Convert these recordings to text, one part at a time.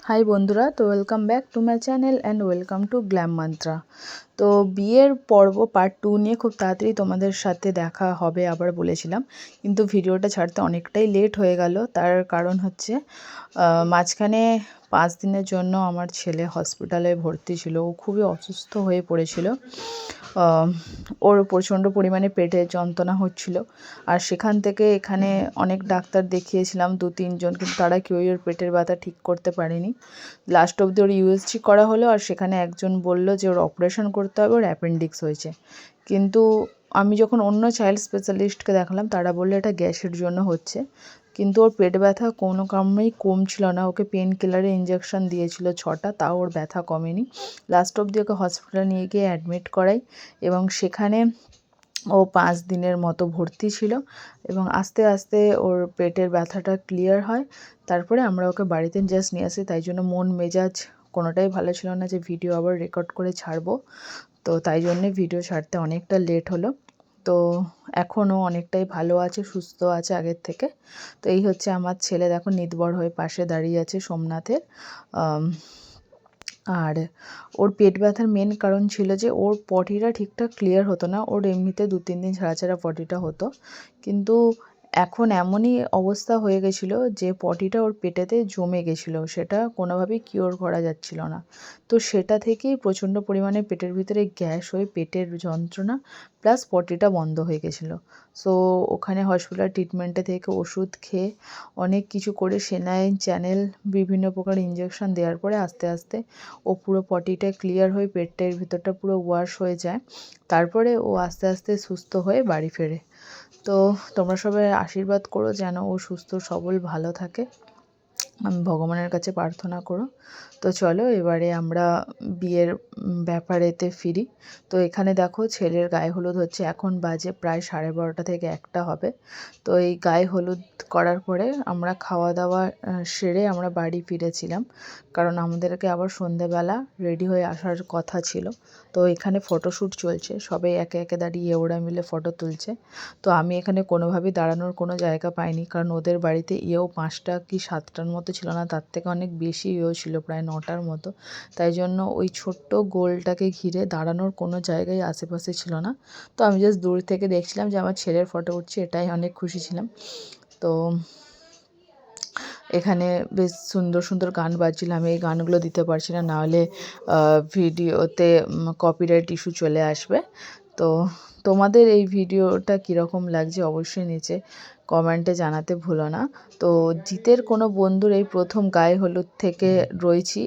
High বন্ধুরা, তো welcome back to my channel and welcome to glam mantra. তো বিয়ের পর্ব পার্ট 2 নিয়ে খুব তাড়াতাড়ি তোমাদের সাথে দেখা হবে আবার বলেছিলাম, কিন্তু ভিডিওটা ছাড়তে অনেকটাই লেট হয়ে গেল। তার কারণ হচ্ছে মাঝখানে 5 দিনের জন্য আমার ছেলে হসপিটালে ভর্তি ছিল। ও খুবই অসুস্থ হয়ে পড়েছিল। ওর প্রচণ্ড পরিমাণে পেটের যন্ত্রণা হচ্ছিল, আর সেখান থেকে এখানে অনেক ডাক্তার দেখিয়েছিলাম 2-3 জন, কিন্তু তারা কেউই ওর পেটের ব্যথা ঠিক করতে পারেনি। লাস্ট অবধি ওর ইউএসজি করা হলো, আর সেখানে একজন বলল যে ওর অপারেশন করতে হবে, ওর অ্যাপেন্ডিক্স হয়েছে। কিন্তু আমি যখন অন্য চাইল্ড স্পেশালিস্টকে দেখালাম, তারা বললো এটা গ্যাসের জন্য হচ্ছে। কিন্তু ওর পেট ব্যথা কোনো কারণেই কমছিল না। ওকে পেন কিলারের ইঞ্জেকশন দিয়েছিল 6টা, তাও ওর ব্যথা কমেনি। লাস্ট অবধি ওকে হসপিটালে নিয়ে গিয়ে অ্যাডমিট করাই, এবং সেখানে ও 5 দিনের মতো ভর্তি ছিল, এবং আস্তে আস্তে ওর পেটের ব্যথাটা ক্লিয়ার হয়। তারপরে আমরা ওকে বাড়িতে জাস্ট নিয়ে আসি। তাই জন্য মন মেজাজ কোনোটাই ভালো ছিল না যে ভিডিও আবার রেকর্ড করে ছাড়বো। তো তাই জন্যে ভিডিও ছাড়তে অনেকটা লেট হলো। তো এখনও অনেকটাই ভালো আছে, সুস্থ আছে আগের থেকে। তো এই হচ্ছে আমার ছেলে, দেখো নিতবর হয়ে পাশে দাঁড়িয়ে আছে সোমনাথের। আর ওর পেট ব্যথার মেন কারণ ছিল যে ওর পটিটা ঠিকঠাক ক্লিয়ার হতো না। ওর এমনিতে 2-3 দিন ছাড়া ছাড়া পটিটা হতো, কিন্তু এখন এমনই অবস্থা হয়ে গেছিলো যে পটিটা ওর পেটেতে জমে গেছিলো, সেটা কোনোভাবেই কিওর করা যাচ্ছিল না। তো সেটা থেকেই প্রচণ্ড পরিমাণে পেটের ভিতরে গ্যাস হয়ে পেটের যন্ত্রণা প্লাস পটিটা বন্ধ হয়ে গেছিলো। সো ওখানে হসপিটাল ট্রিটমেন্টে থেকে ওষুধ খেয়ে অনেক কিছু করে সেনাইন চ্যানেল বিভিন্ন প্রকার ইঞ্জেকশন দেওয়ার পরে আস্তে আস্তে ও পুরো পটিটা ক্লিয়ার হয়ে পেটের ভিতরটা পুরো ওয়াশ হয়ে যায়। তারপরে ও আস্তে আস্তে সুস্থ হয়ে বাড়ি ফেরে। তো তোমরা সবাই আশীর্বাদ করো যেন ও সুস্থ সবল ভালো থাকে, আমি ভগবানের কাছে প্রার্থনা করো। তো চলো এবারে আমরা বিয়ের ব্যাপারেতে ফিরি। তো এখানে দেখো ছেলের গায়ে হলুদ হচ্ছে, এখন বাজে প্রায় 12:30 থেকে 1টা হবে। তো এই গায়ে হলুদ করার পরে আমরা খাওয়া দাওয়া সেরে আমরা বাড়ি ফিরেছিলাম, কারণ আমাদেরকে আবার সন্ধেবেলা রেডি হয়ে আসার কথা ছিল। তো এখানে ফটোশ্যুট চলছে, সবাই একে একে দাঁড়িয়ে ওরা মিলে ফটো তুলছে। তো আমি এখানে কোনোভাবেই দাঁড়ানোর কোনো জায়গা পাইনি, কারণ ওদের বাড়িতে 5টা কি 7টার মতো ছিল না, তার থেকে অনেক বেশি ছিল, প্রায় 9টার মতো। তাই জন্য ওই ছোট্ট গোলটাকে ঘিরে দাঁড়ানোর কোনো জায়গায় আশেপাশে ছিল না। তো আমি জাস্ট দূর থেকে দেখছিলাম যে আমার ছেলের ফটো উঠছে, এটাই অনেক খুশি ছিলাম। তো এখানে বেশ সুন্দর সুন্দর গান বাজছিল, আমি এই গানগুলো দিতে পারছি না, নাহলে ভিডিওতে কপিরাইট ইস্যু চলে আসবে। তো তোমাদের এই ভিডিওটা কীরকম লাগছে অবশ্যই নিচে কমেন্টে জানাতে ভুলো না। তো জিতের কোনো বন্ধুর এই প্রথম গায়ে হলুদ থেকে রয়েছি,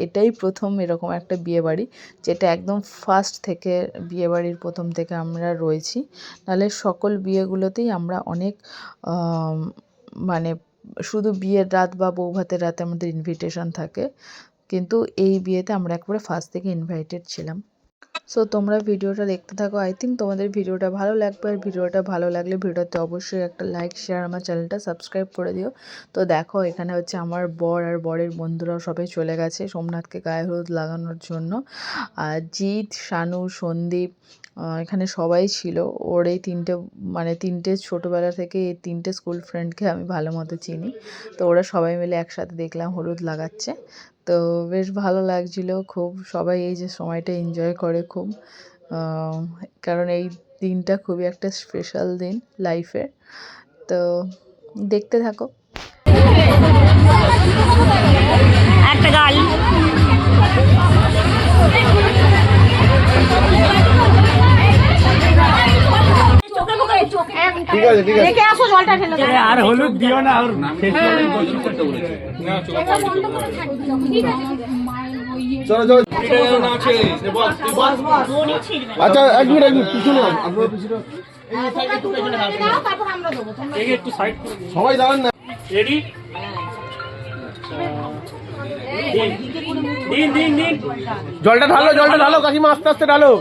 এটাই প্রথম এরকম একটা বিয়েবাড়ি, যেটা একদম ফার্স্ট থেকে বিয়েবাড়ির প্রথম থেকে আমরা রয়েছি। নাহলে সকল বিয়েগুলোতেই আমরা অনেক মানে শুধু বিয়ের রাত বা বৌভাতের রাতে আমাদের ইনভিটেশন থাকে, কিন্তু এই বিয়েতে আমরা একবারে ফার্স্ট থেকে ইনভাইটেড ছিলাম। সো তোমরা ভিডিওটা দেখতে থাকো, আই থিঙ্ক তোমাদের ভিডিওটা ভালো লাগবে। আর ভিডিওটা ভালো লাগলে ভিডিওতে অবশ্যই একটা লাইক শেয়ার, আমার চ্যানেলটা সাবস্ক্রাইব করে দিও। তো দেখো এখানে হচ্ছে আমার বর আর বরের বন্ধুরাও সবাই চলে গেছে সোমনাথকে গায়ে হলুদ লাগানোর জন্য। আর জিৎ, শানু, সন্দীপ এখানে সবাই ছিল। ওর এই তিনটে ছোটোবেলা থেকে এই 3টে স্কুল ফ্রেন্ডকে আমি ভালো মতো চিনি। তো ওরা সবাই মিলে একসাথে দেখলাম হলুদ লাগাচ্ছে, তো বেশ ভালো লাগছিলো খুব। সবাই এই যে সময়টা এনজয় করে খুব, কারণ এই দিনটা খুবই একটা স্পেশাল দিন লাইফে। তো দেখতে থাকো। একটা গাল ঠিক আছে দেখে আসো, জলটা ঢেলে দাও আর হলুদ দিও না। আর চলো চলো আচ্ছা এক মিনিট পিছনে আপনারা পিছনে একটু সাইড সবাই দাঁড়ান না। রেডি জলটা ঢালো কাকিমা, আস্তে আস্তে ঢালো,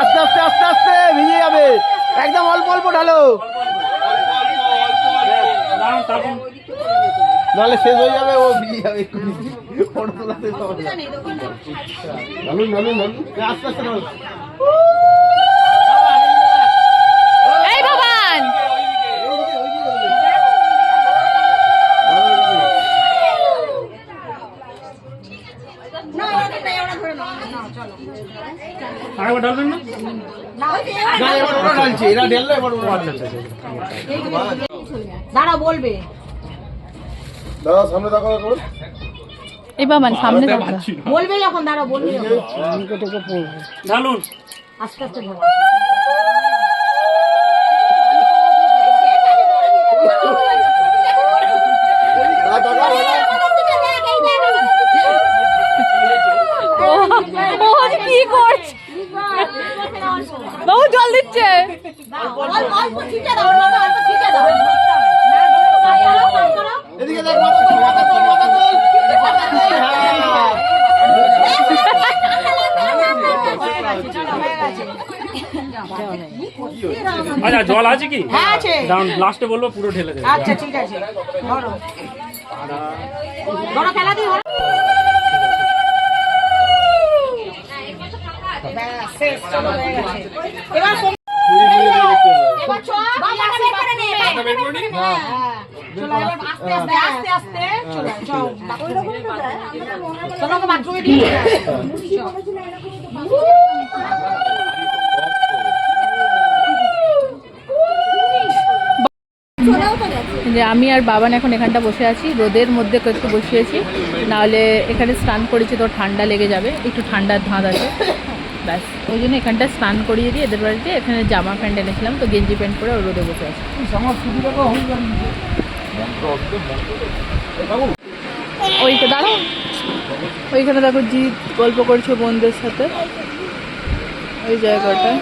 আস্তে আস্তে আস্তে আস্তে ভিজে যাবে, একদম অল্প অল্প ঢালো, নাহলে শেষ হয়ে যাবে, ও ভিজে যাবে। আস্তে আস্তে ঢালো। আরেকবার ঢালবেন না? না, এবার ওরা ঢালছে, এরা ঢেললো, এবার ওরা ঢালছে। দাঁড়া বলবে দাদা সামনে দেখো দেখো। এই বাবা সামনে দেখো, বলবে যখন দাঁড়া বলবে যখন ঢালুন। আস্তে আস্তে ধরো। কি করছে বাবু, জল দিচ্ছে। এদিকে দেখ, মাথা তোল, মাথা তোল, মাথা তোল। আচ্ছা জল আছে কি? হ্যাঁ আছে। দাঁড়ান লাস্টে বলবো পুরো ঢেলে দেবে। আচ্ছা ঠিক আছে ধরো ধরো খেলা দিই ধরো। ব্যাস শেষ, চলো হয়ে গেছে। এবার এবার চল বাবাটা বের করে নে। হ্যাঁ চলো এবার আস্তে আস্তে আস্তে আস্তে চলো চল। চলো ওকে বাথরুমে দিয়ে যে আমি আর বাবান এখন এখানটা বসে আছি, রোদের মধ্যে একটু বসিয়েছি, নাহলে এখানে স্নান করেছি তো ঠান্ডা লেগে যাবে, একটু ঠান্ডার ধাঁধ আছে, ব্যাস ওই জন্য এখানটা স্নান করিয়ে দিয়ে এদের বাড়িতে এখানে জামা প্যান্ট এনেছিলাম, তো গেঞ্জি প্যান্ট পরে ও রোদে বসে আছি। ওইটা দাঁড়াও, ওইখানে দেখো জিৎ গল্প করছে বন্ধুদের সাথে, ওই জায়গাটায়।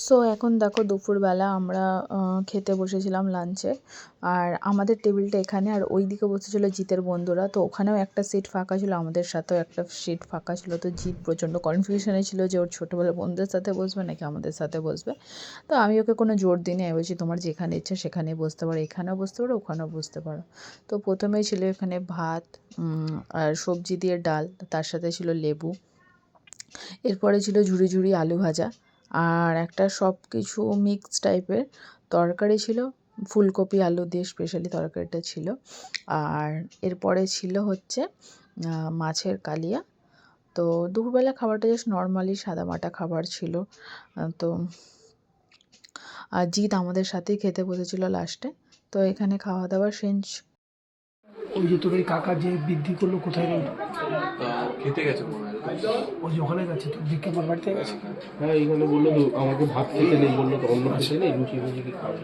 সো এখন দেখো দুপুরবেলা আমরা খেতে বসেছিলাম লাঞ্চে, আর আমাদের টেবিলটা এখানে, আর ওই দিকে বসেছিল জিতের বন্ধুরা, তো ওখানেও একটা সিট ফাঁকা ছিল, আমাদের সাথেও একটা সিট ফাঁকা ছিল, তো জিত প্রচণ্ড কনফিউশনে ছিল যে ওর ছোটোবেলার বন্ধুদের সাথে বসবে নাকি আমাদের সাথে বসবে। তো আমি ওকে কোনো জোর দিই না, বলছি তোমার যেখানে ইচ্ছা সেখানে বসতে পারো, এখানেও বসতে পারো ওখানেও বসতে পারো। তো প্রথমেই ছিল এখানে ভাত আর সবজি দিয়ে ডাল, তার সাথে ছিল লেবু, এরপরে ছিল ঝুড়ি ঝুড়ি আলু ভাজা, আর একটা সব কিছু মিক্স টাইপের তরকারি ছিল, ফুলকপি আলু দিয়ে স্পেশালি তরকারিটা ছিল, আর এরপরে ছিল হচ্ছে মাছের কালিয়া। তো দুপুরবেলা খাবারটা জাস্ট নর্মালি সাদামাটা খাবার ছিল। তো আর জিৎ আমাদের সাথেই খেতে বসেছিল লাস্টে। তো এখানে খাওয়া দাওয়া শেষ। ওই যে তোর ওই কাকা যে বৃদ্ধি করলো কোথায় গেল? খেতে গেছে ওই যে ওখানে গেছে, তোর বিজ্ঞাপন বাড়িতে গেছে। হ্যাঁ এইখানে বললো তো আমাকে ভাত খেতে নেই, বললো তো অন্য খেতে নেই, লুচি ফুচি কি খাবে।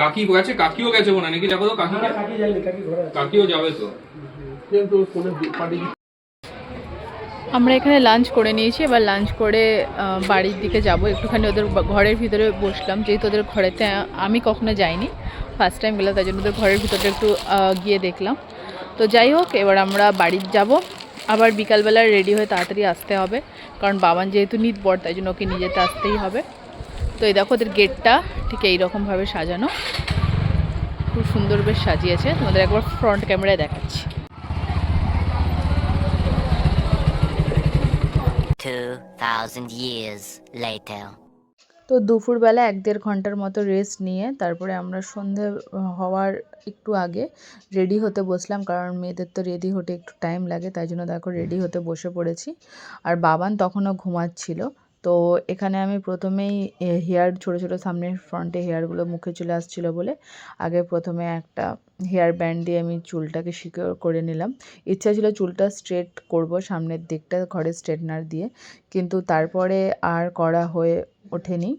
কাকি গেছে, কাকিও গেছে মনে হয় নাকি, দেখো তো কাকিকে। কাকি যায়নি, কাকি ঘরে আছে। কাকিও যাবে তো, কিন্তু ফোনে পার্টি। আমরা এখানে লাঞ্চ করে নিয়েছি, এবার লাঞ্চ করে বাড়ির দিকে যাব, একটুখানি ওদের ঘরের ভিতরে বসলাম, যেহেতু ওদের ঘরেতে আমি কখনো যাইনি, ফার্স্ট টাইম গেলাম, তাই জন্য ওদের ঘরের ভিতরে একটু গিয়ে দেখলাম। তো যাই হোক, এবার আমরা বাড়ি যাব, আবার বিকালবেলা রেডি হয়ে তাড়াতাড়ি আসতে হবে, কারণ বাবান যেহেতু নিত বর, তাই জন্য ওকে নিয়ে যেতে আসতেই হবে। তো এই দেখো ওদের গেটটা ঠিক এইরকমভাবে সাজানো, খুব সুন্দর বেশ সাজিয়েছে, তোমাদের একবার ফ্রন্ট ক্যামেরায় দেখাচ্ছি। 2000 years later. তো দুপুরবেলা 1-1.5 ঘন্টার মতো রেস্ট নিয়ে তারপরে আমরা সন্ধে হওয়ার একটু আগে রেডি হতে বসলাম, কারণ মেয়েদের তো রেডি হতে একটু টাইম লাগে, তাই জন্য দেখো রেডি হতে বসে পড়েছি। আর বাবান তখনও ঘুমাচ্ছিল। তো এখানে আমি প্রথমেই হেয়ার ছোটো ছোটো সামনের ফ্রন্টে হেয়ারগুলো মুখে চলে আসছিলো বলে আগে প্রথমে একটা হেয়ার ব্যান্ড দিয়ে আমি চুলটাকে সিকিউর করে নিলাম। ইচ্ছা ছিল চুলটা স্ট্রেট করব সামনের দিকটা ঘরে স্ট্রেটনার দিয়ে, কিন্তু তারপরে আর করা হয়ে ওঠেনি।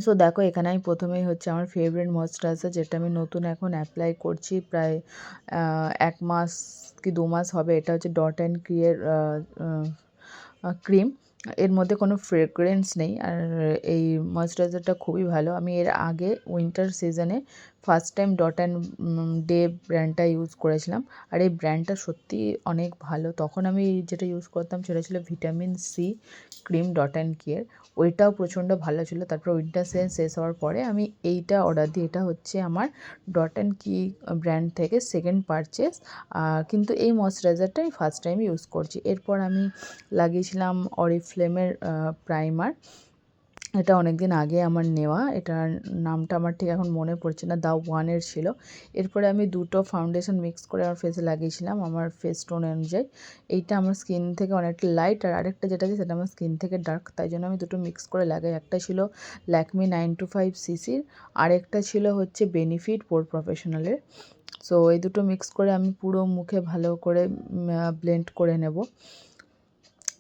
সো দেখো এখানে আমি প্রথমেই হচ্ছে আমার ফেভারিট ময়েশ্চারাইজার, যেটা আমি নতুন এখন অ্যাপ্লাই করছি, প্রায় 1 মাস কি 2 মাস হবে, এটা হচ্ছে ডট অ্যান্ড ক্রিয়ের ক্রিম। এর মধ্যে কোনো ফ্রেগ্রেন্স নেই, আর এই ময়েশ্চারাইজারটা খুবই ভালো। আমি এর আগে উইন্টার সিজনে first time dot and day ব্র্যান্ডটা ইউজ করেছিলাম, আর এই ব্র্যান্ডটা সত্যিই অনেক ভালো। তখন আমি যেটা ইউজ করতাম সেটা ছিল vitamin C cream dot and care, ওইটাও প্রচণ্ড ভালো ছিল। তারপর উইন্টার সিজন শেষ হওয়ার পরে আমি এইটা অর্ডার দিই, এটা হচ্ছে আমার ডট অ্যান্ড কি ব্র্যান্ড থেকে সেকেন্ড পারচেস, কিন্তু এই ময়েশ্চারাইজারটা আমি ফার্স্ট টাইম ইউজ করছি। এরপর আমি লাগিয়েছিলাম অরিফ্লেমের প্রাইমার, এটা অনেক দিন আগে আমার নেওয়া, এটার নামটা আমার ঠিক এখন মনে পড়ছে না, দা ওয়ানের ছিল। এরপরে আমি দুটো ফাউন্ডেশন মিক্স করে আমার ফেসে লাগিয়েছিলাম আমার ফেস টোন অনুযায়ী। এইটা আমার স্কিন থেকে অনেকটা লাইট, আর আরেকটা যেটা আছে সেটা আমার স্কিন থেকে ডার্ক, তাই জন্য আমি দুটো মিক্স করে লাগাই। একটা ছিল ল্যাকমি 925 সিসির, আরেকটা ছিল হচ্ছে বেনিফিট পোর প্রফেশনালের। সো এই দুটো মিক্স করে আমি পুরো মুখে ভালো করে ব্লেন্ড করে নেব।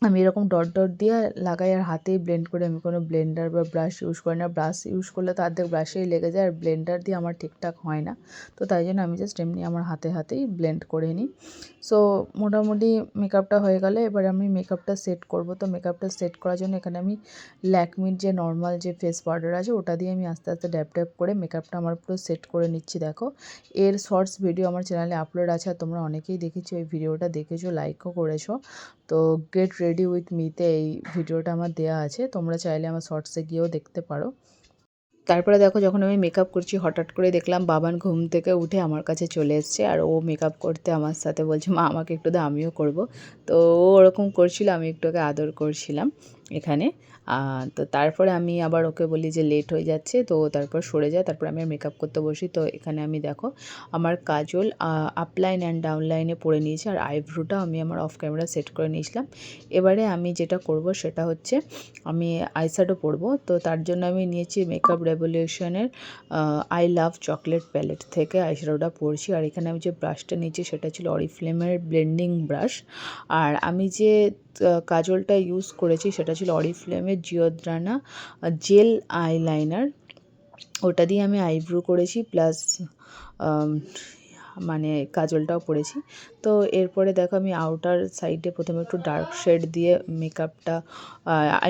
আমি এরকম ডট ডট দিয়ে লাগাই আর হাতেই ব্লেন্ড করি, আমি কোনো ব্লেন্ডার বা ব্রাশ ইউজ করি না। ব্রাশ ইউজ করলে তো অর্ধেক ব্রাশেই লেগে যায়, আর ব্লেন্ডার দিয়ে আমার ঠিকঠাক হয় না, তো তাই জন্য আমি জাস্ট এমনি আমার হাতেই ব্লেন্ড করে নিই। সো মোটামুটি মেকআপটা হয়ে গেলে এবার আমি মেকআপটা সেট করব। তো মেকআপটা সেট করার জন্য এখানে আমি ল্যাকমির যে নর্মাল যে ফেস পাউডার আছে ওটা দিয়ে আমি আস্তে আস্তে ড্যাপ ড্যাপ করে মেকআপটা আমার পুরো সেট করে নিচ্ছি। দেখো এর শর্টস ভিডিও আমার চ্যানেলে আপলোড আছে, আর তোমরা অনেকেই দেখেছো, এই ভিডিওটা দেখেছো, লাইকও করেছো। তো গেট রেডি উইথ মিতে এই ভিডিওটা আমার দেয়া আছে, তোমরা চাইলে আমার শর্টসে গিয়েও দেখতে পারো। তারপরে দেখো যখন আমি মেকআপ করছি হঠাৎ করে দেখলাম বাবান ঘুম থেকে উঠে আমার কাছে চলে এসছে, আর ও মেকআপ করতে আমার সাথে বলছে মা আমাকে একটু দাও আমিও করব। তো ও ওরকম করছিল, আমি একটু ওকে আদর করছিলাম এখানে। তো তারপরে আমি আবার ওকে বলি যে লেট হয়ে যাচ্ছে, তো তারপর সরে যায়, তারপর আমি মেকআপ করতে বসি। তো এখানে আমি দেখো আমার কাজল আপলাইন অ্যান্ড ডাউনলাইনে পরে নিয়েছি, আর আইব্রোটা আমি আমার অফ ক্যামেরা সেট করে নিয়েছিলাম। এবারে আমি যেটা করব সেটা হচ্ছে আমি আইশ্যাডো পরবো। তো তার জন্য আমি নিয়েছি মেকআপ রেভলিউশনের আই লাভ চকলেট প্যালেট থেকে আইশ্যাডোটা পরছি। আর এখানে আমি যে ব্রাশটা নিয়েছি সেটা ছিল অরিফ্লেমের ব্লেন্ডিং ব্রাশ, আর আমি যে কাজলটা ইউজ করেছি সেটা ছিল অরিফ্লেমের জিওদ্রানা জেল আইলাইনার, ওটা দিয়ে আমি আইব্রো করেছি প্লাস মানে কাজলটাও পরেছি। তো এরপরে দেখো আমি আউটার সাইডে প্রথমে একটু ডার্ক শেড দিয়ে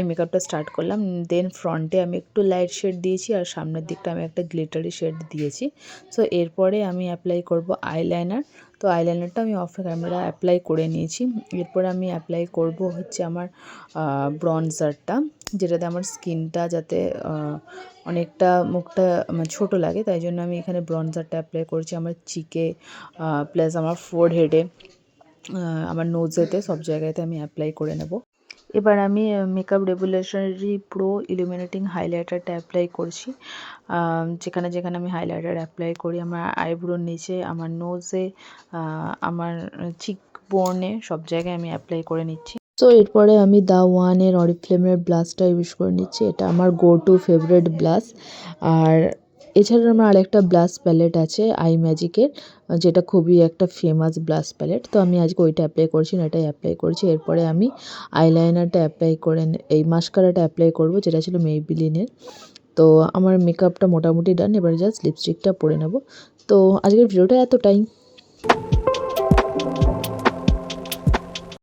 মেকআপটা স্টার্ট করলাম। দেন ফ্রন্টে আমি একটু লাইট শেড দিয়েছি, আর সামনের দিকটা আমি একটা গ্লিটারি শেড দিয়েছি। সো এরপরে আমি অ্যাপ্লাই করব আইলাইনার। তো আইলাইনারটা আমি অফ ক্যামেরা অ্যাপ্লাই করে নিয়েছি। এরপরে আমি অ্যাপ্লাই করব হচ্ছে আমার ব্রনজারটা, যেটাতে আমার স্কিনটা যাতে অনেকটা মুখটা ছোটো লাগে, তাই জন্য আমি এখানে ব্রনজারটা অ্যাপ্লাই করছি আমার চিকে প্লাস আমার ফোরহেডে, আমার নোজেতে, সব জায়গাতে আমি অ্যাপ্লাই করে নেব। এবার আমি মেকআপ রেভলিউশনারি প্রো ইলুমিনেটিং হাইলাইটারটা অ্যাপ্লাই করছি। যেখানে যেখানে আমি হাইলাইটার অ্যাপ্লাই করি আমার আইব্রোর নিচে, আমার নোজে, আমার চিক বোনে, সব জায়গায় আমি অ্যাপ্লাই করে নিচ্ছি। তো এরপরে আমি দা ওয়ানের অরিফ্লেমের ব্লাশটা ইউজ করে নিচ্ছি, এটা আমার গো টু ফেভারিট ব্লাশ। আর এছাড়া আমার আরেকটা ব্লাশ প্যালেট আছে আই ম্যাজিকের, যেটা খুবই একটা ফেমাস ব্লাশ প্যালেট। তো আমি আজকে ওইটা অ্যাপ্লাই করছি না, এটাই অ্যাপ্লাই করছি। এরপরে আমি আইলাইনারটা অ্যাপ্লাই করে এই মাস্কারাটা অ্যাপ্লাই করব, যেটা ছিল মেইবিলিনের। তো আমার মেকআপটা মোটামুটি ডান, এবার জাস্ট লিপস্টিকটা পরে নেব। তো আজকের ভিডিওটা এতটাই।